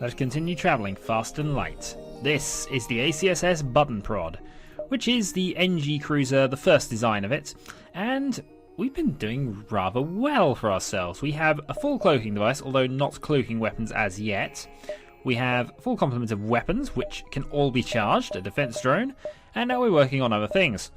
Let's continue travelling fast and light. This is the ACSS button prod, which is the Engi Cruiser, the first design of it, and we've been doing rather well for ourselves. We have a full cloaking device, although not cloaking weapons as yet. We have a full complement of weapons, which can all be charged, a defense drone, and now we're working on other things.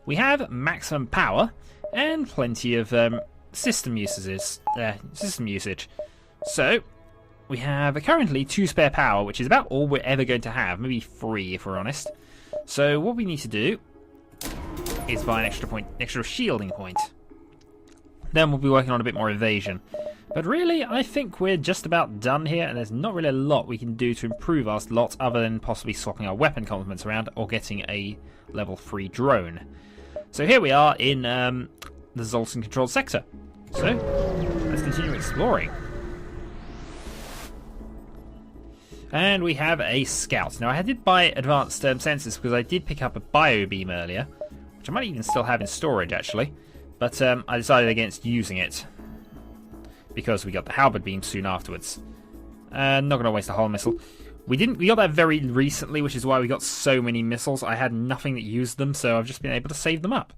We have maximum power and plenty of system usage. So we have currently 2 spare power, which is about all we're ever going to have, maybe 3 if we're honest. So what we need to do is buy an extra shielding point. Then we'll be working on a bit more evasion. But really, I think we're just about done here, and there's not really a lot we can do to improve our lot other than possibly swapping our weapon complements around or getting a level 3 drone. So here we are in the Zoltan controlled sector. So let's continue exploring. And we have a scout. Now I did buy advanced sensors because I did pick up a bio beam earlier, which I might even still have in storage actually, but I decided against using it because we got the halberd beam soon afterwards. Not going to waste a hull missile. We got that very recently, which is why we got so many missiles. I had nothing that used them, so I've just been able to save them up.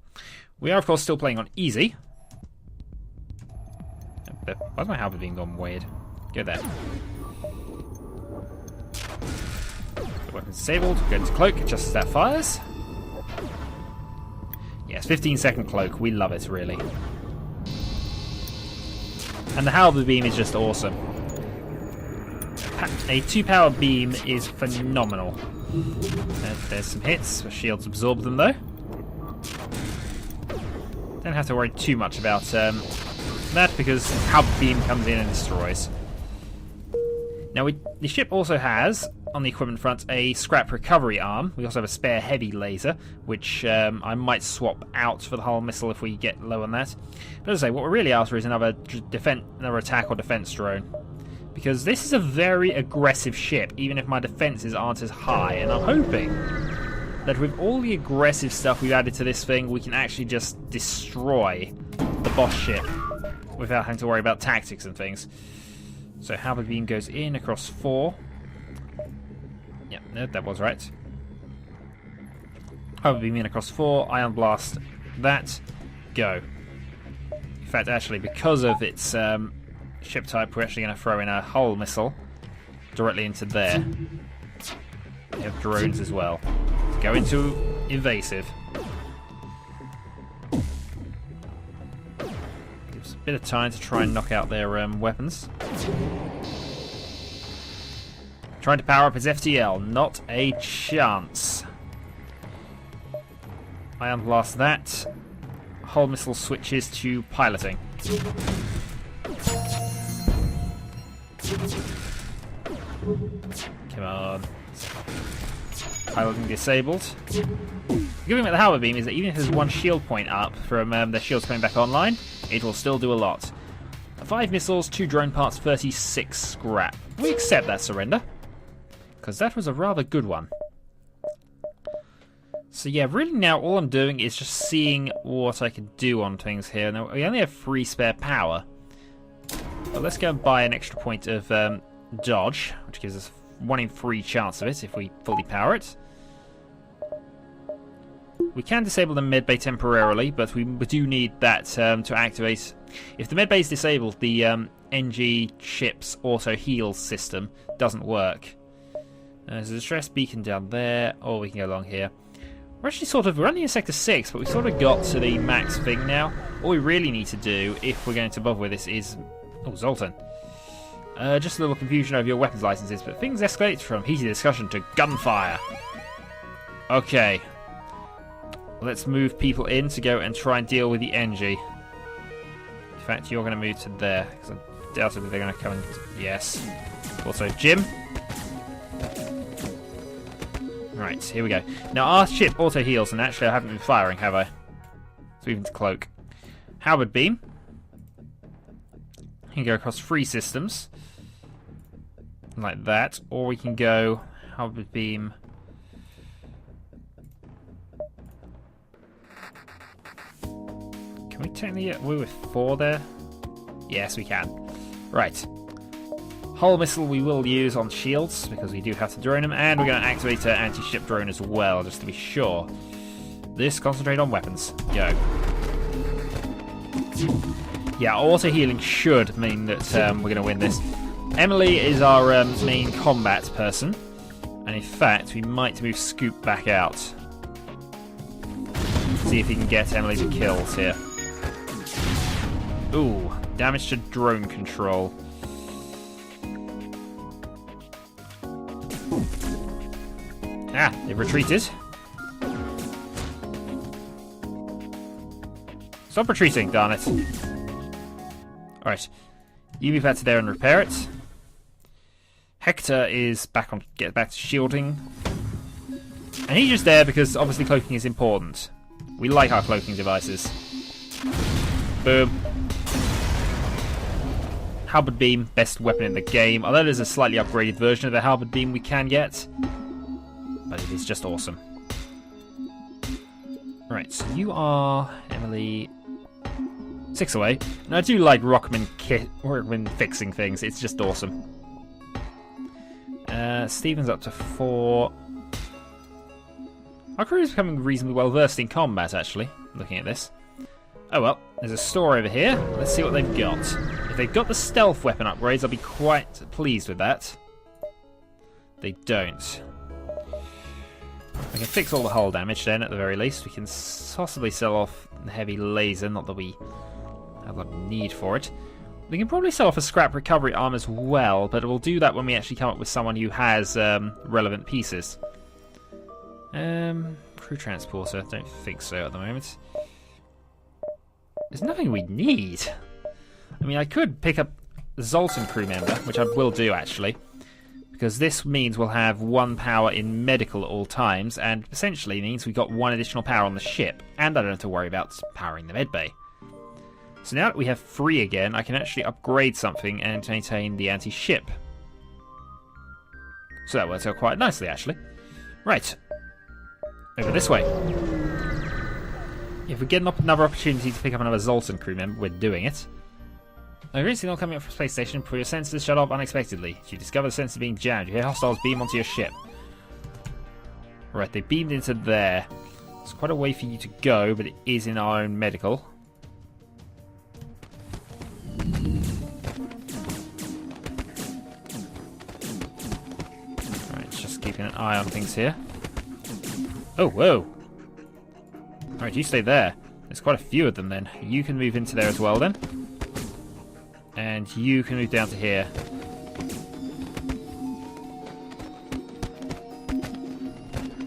We are of course still playing on easy. Why's my halberd beam gone weird? Go there. Weapon disabled, go into cloak just as that fires. Yes, 15-second cloak, we love it really. And the halberd beam is just awesome. A 2-power beam is phenomenal. There's some hits, shields absorb them though. Don't have to worry too much about that because halberd beam comes in and destroys. Now the ship also has, on the equipment front, a scrap recovery arm. We also have a spare heavy laser, which I might swap out for the hull missile if we get low on that. But as I say, what we're really after is another attack or defense drone. Because this is a very aggressive ship, even if my defenses aren't as high. And I'm hoping that with all the aggressive stuff we've added to this thing, we can actually just destroy the boss ship without having to worry about tactics and things. So halberd beam goes in across 4. Yeah, no, that was right. Halberd beam in across 4. Ion blast. That. Go. In fact, actually, because of its ship type, we're actually going to throw in a hull missile directly into there. We have drones as well. Go into evasive. Bit of time to try and knock out their weapons. Trying to power up his FTL, not a chance. Ion blast that. Hull missile switches to piloting. Come on. Piloting disabled. The good thing about the halberd beam is that even if there's 1 shield point up from their shields coming back online, it will still do a lot. 5 missiles, 2 drone parts, 36 scrap. We accept that surrender, because that was a rather good one. So yeah, really now all I'm doing is just seeing what I can do on things here. Now, we only have 3 spare power, but let's go and buy an extra point of dodge, which gives us 1 in 3 chance of it if we fully power it. We can disable the medbay temporarily, but we do need that to activate. If the medbay is disabled, the Engi ship's auto heal system doesn't work. There's a distress beacon down there, or we can go along here. We're only in sector 6, but we sort of got to the max thing now. All we really need to do, if we're going to bother with this, is... Oh, Zoltan. Just a little confusion over your weapons licenses, but things escalate from heated discussion to gunfire. Okay. Let's move people in to go and try and deal with the Engi. In fact, you're going to move to there, because I doubt that they're going to come in. Yes. Also, Jim. Right, here we go. Now, our ship auto-heals, and actually I haven't been firing, have I? So even to cloak. Halberd beam. You can go across 3 systems. Like that. Or we can go halberd beam... Can we technically get away with 4 there? Yes, we can. Right. Hull missile we will use on shields, because we do have to drone them, and we're going to activate our anti-ship drone as well, just to be sure. This, concentrate on weapons. Go. Yeah, auto-healing should mean that we're going to win this. Emily is our main combat person, and in fact, we might move Scoop back out. See if he can get Emily the kills here. Ooh, damage to drone control. Ah, they've retreated. Stop retreating, darn it. Alright. You move out to there and repair it. Hector is get back to shielding. And he's just there because obviously cloaking is important. We like our cloaking devices. Boom. Halberd Beam, best weapon in the game. Although there's a slightly upgraded version of the Halberd Beam we can get. But it is just awesome. Right, so you are, Emily, 6 away. And I do like Rockman fixing things. It's just awesome. Stephen's up to 4. Our crew is becoming reasonably well versed in combat, actually, looking at this. Oh well, there's a store over here. Let's see what they've got. If they've got the stealth weapon upgrades, I'll be quite pleased with that. They don't. We can fix all the hull damage then, at the very least. We can possibly sell off the heavy laser, not that we have a need for it. We can probably sell off a scrap recovery arm as well, but we'll do that when we actually come up with someone who has relevant pieces. Crew transporter, don't think so at the moment. There's nothing we need. I mean, I could pick up the Zoltan crew member, which I will do actually, because this means we'll have 1 power in medical at all times, and essentially means we've got 1 additional power on the ship, and I don't have to worry about powering the medbay. So now that we have 3 again, I can actually upgrade something and maintain the anti-ship. So that works out quite nicely, actually. Right. Over this way. If we get another opportunity to pick up another Zoltan crew member, we're doing it. A green signal coming up from space station. Pull your sensors shut off unexpectedly. You discover the sensor being jammed. You hear hostiles beam onto your ship. Right, they beamed into there. It's quite a way for you to go, but it is in our own medical. Right, just keeping an eye on things here. Oh, whoa! Alright, you stay there. There's quite a few of them then. You can move into there as well then. And you can move down to here.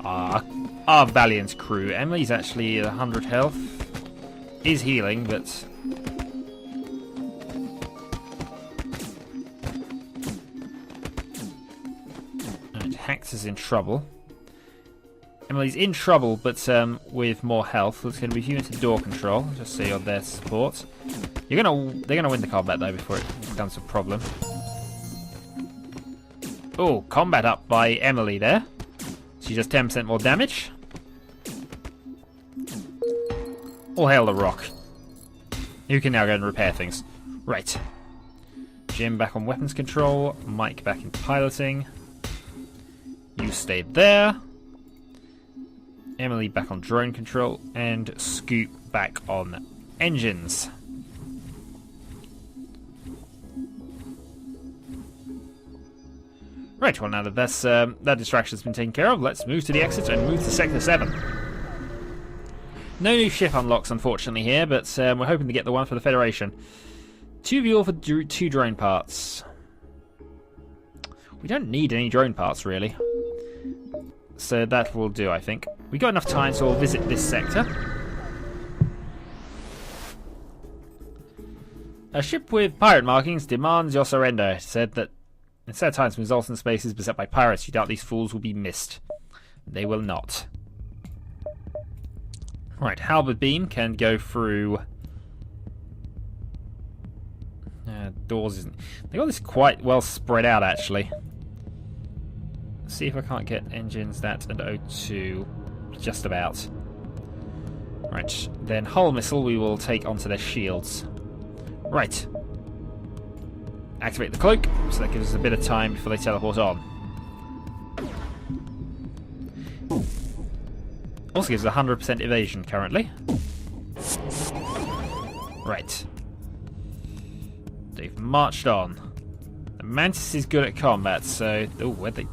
Our Valiant crew. Emily's actually at 100 health. Is healing, but... Alright, Hector's in trouble. Emily's in trouble, but with more health. It's going to be you into door control, just so you're there to support. They're gonna win the combat though before it becomes a problem. Oh, combat up by Emily there. She does 10% more damage. All hail the Rock. You can now go and repair things. Right. Jim back on weapons control. Mike back in piloting. You stay there. Emily back on drone control, and Scoop back on engines. Right, well now that that distraction's been taken care of, let's move to the exit and move to Sector 7. No new ship unlocks unfortunately here, but we're hoping to get the one for the Federation. 2 fuel for 2 drone parts. We don't need any drone parts really. So that will do, I think. We got enough time, so we'll visit this sector. A ship with pirate markings demands your surrender. It said that in sad times when Zoltan space is beset by pirates, you doubt these fools will be missed. They will not. Right, Halberd Beam can go through... doors isn't... They got this quite well spread out, actually. See if I can't get engines, that, and O2. Just about. Right, then hull missile we will take onto their shields. Right. activate the cloak, so that gives us a bit of time before they teleport on. Also gives us 100% evasion currently. Right. They've marched on. The Mantis is good at combat, so... Oh, where'd they...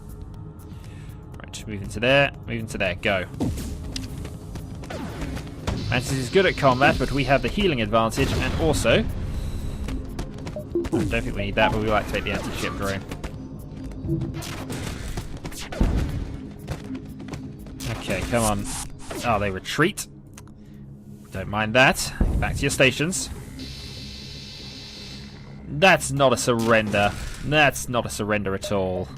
Right, move into there, go. Mantis is good at combat, but we have the healing advantage, and also... I don't think we need that, but we will activate the anti-ship drone. Okay, come on. Oh, they retreat. Don't mind that. Back to your stations. That's not a surrender. That's not a surrender at all.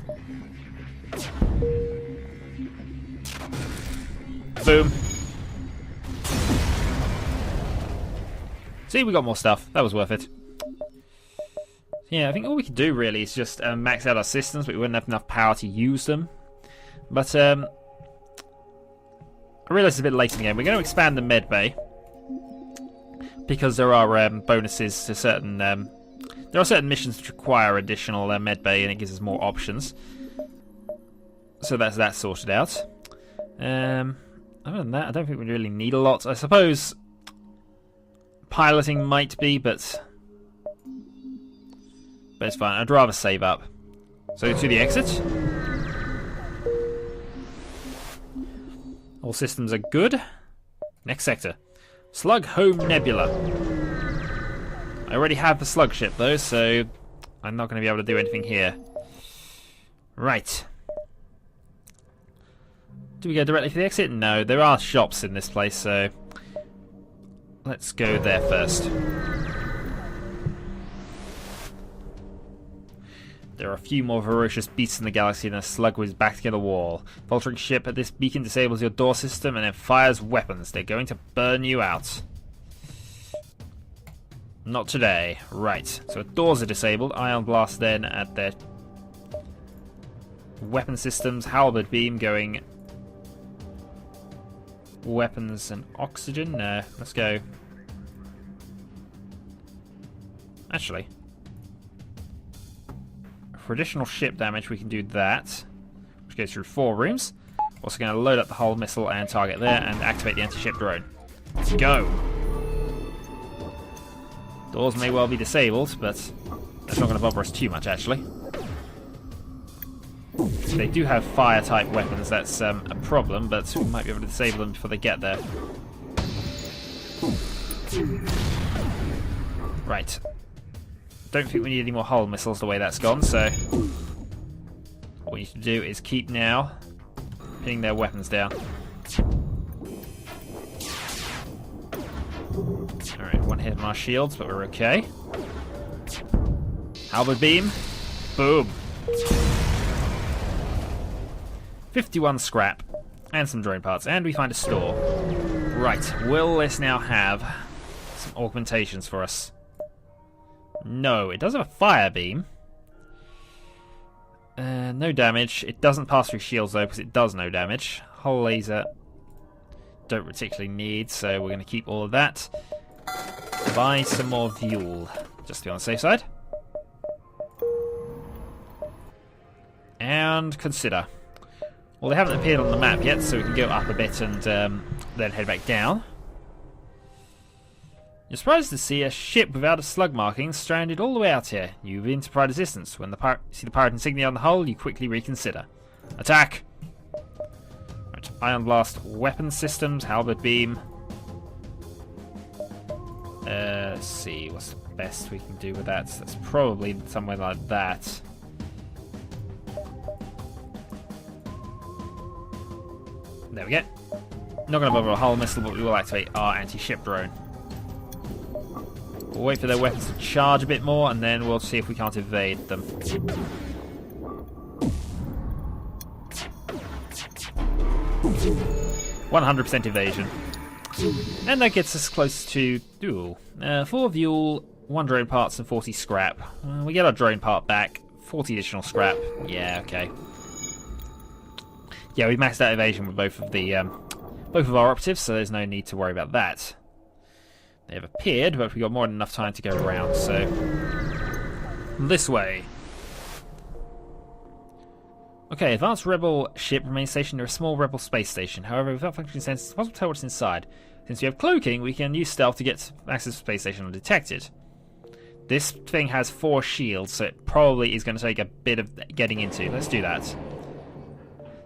Boom. See, we got more stuff. That was worth it. Yeah, I think all we could do really is just max out our systems, but we wouldn't have enough power to use them. But I realise it's a bit late in the game. We're going to expand the med bay because there are bonuses to certain. There are certain missions which require additional med bay, and it gives us more options. So that's that sorted out. Other than that, I don't think we really need a lot. I suppose piloting might be, but it's fine. I'd rather save up. So to the exit. All systems are good. Next sector. Slug Home Nebula. I already have the slug ship though, so I'm not going to be able to do anything here. Right. Do we go directly to the exit? No, there are shops in this place, so let's go there first. There are a few more ferocious beasts in the galaxy than a slug whiz back against the wall. Faltering ship at this beacon disables your door system and then fires weapons. They're going to burn you out. Not today. Right. So doors are disabled. Ion blast then at their weapon systems. Halberd beam going. Weapons and oxygen. No. Let's go. Actually. For additional ship damage, we can do that, which goes through 4 rooms. Also going to load up the hull missile and target there, and activate the anti-ship drone. Let's go! Doors may well be disabled, but that's not going to bother us too much, actually. They do have fire-type weapons, that's a problem, but we might be able to disable them before they get there. Right. Don't think we need any more hull missiles the way that's gone, so what we need to do is keep now pinning their weapons down. Alright, one hit on our shields, but we're okay. Halberd beam. Boom. 51 scrap. And some drone parts. And we find a store. Right, will this now have some augmentations for us? No, it does have a fire beam. No damage. It doesn't pass through shields though, because it does no damage. Hull laser don't particularly need, so we're going to keep all of that. Buy some more fuel, just to be on the safe side. And consider. Well, they haven't appeared on the map yet, so we can go up a bit and then head back down. You're surprised to see a ship without a slug marking stranded all the way out here. You begin to provide assistance. When you see the pirate insignia on the hull, you quickly reconsider. Attack! Right, Ion Blast weapon systems, Halberd beam. Let's see, what's the best we can do with that? That's probably somewhere like that. There we go. Not going to bother a hull missile, but we will activate our anti-ship drone. We'll wait for their weapons to charge a bit more, and then we'll see if we can't evade them. 100% evasion. And that gets us close to 4 fuel, 1 drone parts, and 40 scrap. We get our drone part back. 40 additional scrap. Yeah, okay. Yeah, we've maxed out evasion with both of our operatives, so there's no need to worry about that. They have appeared, but we've got more than enough time to go around, so This way. Okay, advanced rebel ship remains stationed near a small rebel space station. However, without functioning sensors, it's possible to tell what's inside. Since we have cloaking, we can use stealth to get access to the space station undetected. This thing has 4 shields, so it probably is going to take a bit of getting into. Let's do that.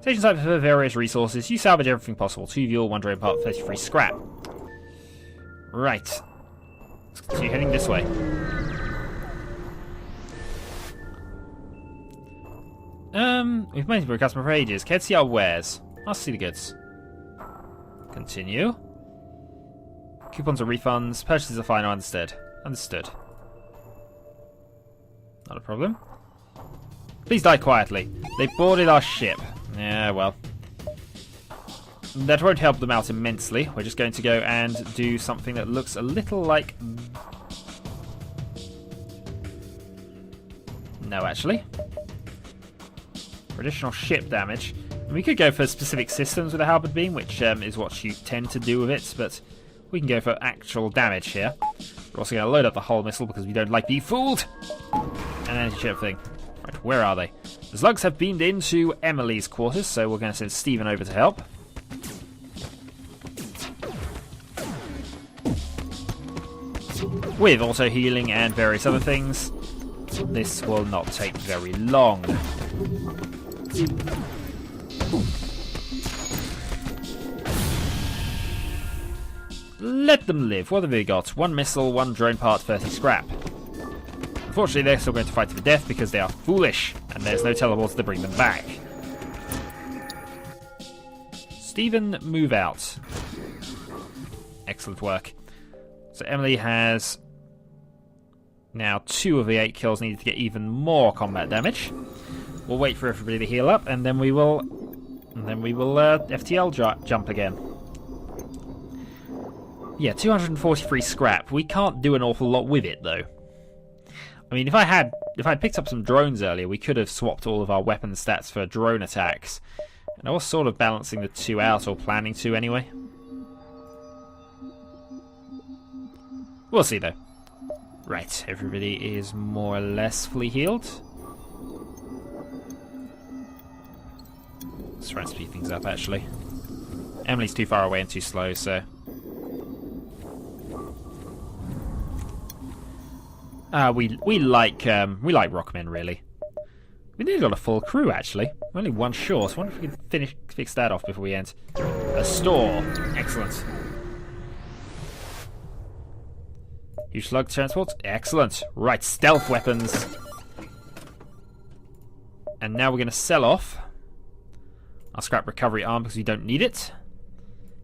Station site for various resources. You salvage everything possible. 2 fuel, 1 drone part, 33 scrap. Right. So you're heading this way. We've been waiting for a customer for ages. Can't see our wares. I'll see the goods. Continue. Coupons or refunds. Purchases are fine. Understood. Understood. Not a problem. Please die quietly. They boarded our ship. Yeah, well. That won't help them out immensely. We're just going to go and do something that looks a little like... No, actually. Traditional ship damage. And we could go for specific systems with a halberd beam, which is what you tend to do with it, but we can go for actual damage here. We're also going to load up the hull missile because we don't like being fooled. And anti-ship thing. Right, where are they? The slugs have beamed into Emily's quarters, so we're going to send Stephen over to help. With auto healing and various other things, this will not take very long. Let them live. What have we got? 1 missile, 1 drone part, 30 scrap. Unfortunately, they're still going to fight to the death because they are foolish, and there's no teleporter to bring them back. Stephen, move out. Excellent work. So Emily has now 2 of the 8 kills needed to get even more combat damage. We'll wait for everybody to heal up, and then we will FTL jump again. Yeah, 243 scrap. We can't do an awful lot with it, though. I mean, if I'd picked up some drones earlier, we could have swapped all of our weapon stats for drone attacks. And I was sort of balancing the 2 out, or planning to anyway. We'll see, though. Right, everybody is more or less fully healed. Let's try and speed things up, actually. Emily's too far away and too slow, so... We like Rockmen, really. We nearly got a full crew, actually. We're only 1 short. I wonder if we can fix that off before we end. A store. Excellent. Huge slug transport. Excellent. Right, stealth weapons. And now we're going to sell off our scrap recovery arm because we don't need it.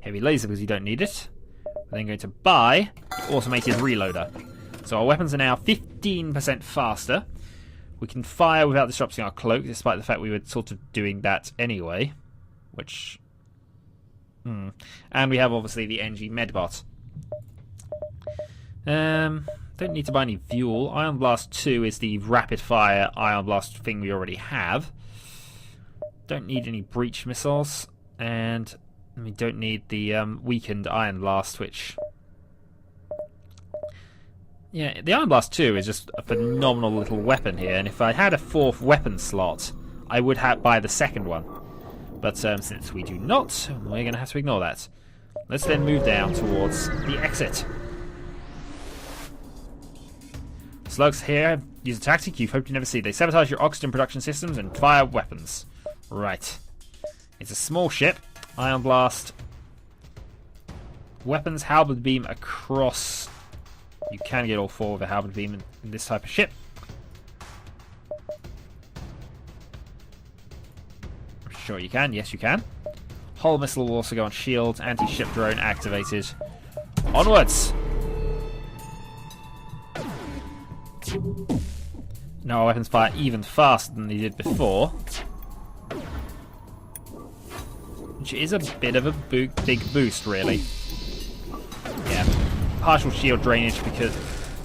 Heavy laser because we don't need it. We're then going to buy the automated reloader. So our weapons are now 15% faster. We can fire without disrupting our cloak, despite the fact we were sort of doing that anyway. Which... And we have, obviously, the Engi medbot. Don't need to buy any fuel. Ion Blast 2 is the rapid-fire Ion Blast thing we already have. Don't need any breach missiles. And we don't need the weakened Ion Blast, which... Yeah, the Iron Blast 2 is just a phenomenal little weapon here, and if I had a 4th weapon slot, I would buy the 2nd one. But since we do not, we're going to have to ignore that. Let's then move down towards the exit. Slugs here use a tactic you've hoped you never see. They sabotage your oxygen production systems and fire weapons. Right. It's a small ship. Ion Blast. Weapons, halberd beam across... You can get all 4 with a halberd beam in this type of ship. Sure you can. Yes, you can. Hull missile will also go on shield. Anti-ship drone activated. Onwards! Now our weapons fire even faster than they did before. Which is a bit of a big boost, really. Yeah. Partial shield drainage because...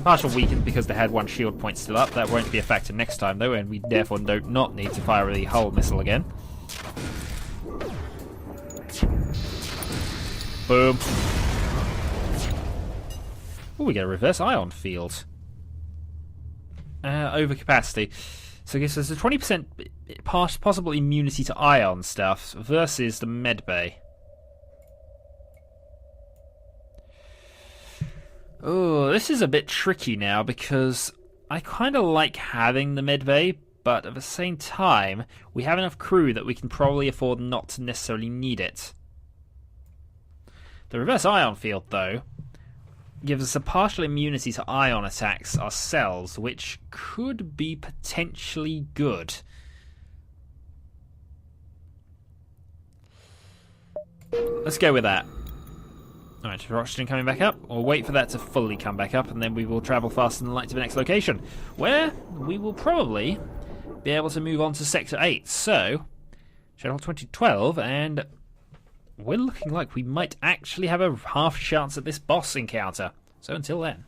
Partial weakened because they had 1 shield point still up. That won't be a factor next time, though, and we therefore do not need to fire the hull missile again. Boom. Oh, we get a reverse ion field. overcapacity. So I guess there's a 20% possible immunity to ion stuff versus the medbay. Oh, this is a bit tricky now because I kind of like having the medbay, but at the same time, we have enough crew that we can probably afford not to necessarily need it. The reverse ion field, though, gives us a partial immunity to ion attacks ourselves, which could be potentially good. Let's go with that. Alright, oxygen coming back up. We'll wait for that to fully come back up, and then we will travel faster than light to the next location, where we will probably be able to move on to Sector 8. So, Channel 2012, and we're looking like we might actually have a half chance at this boss encounter. So until then.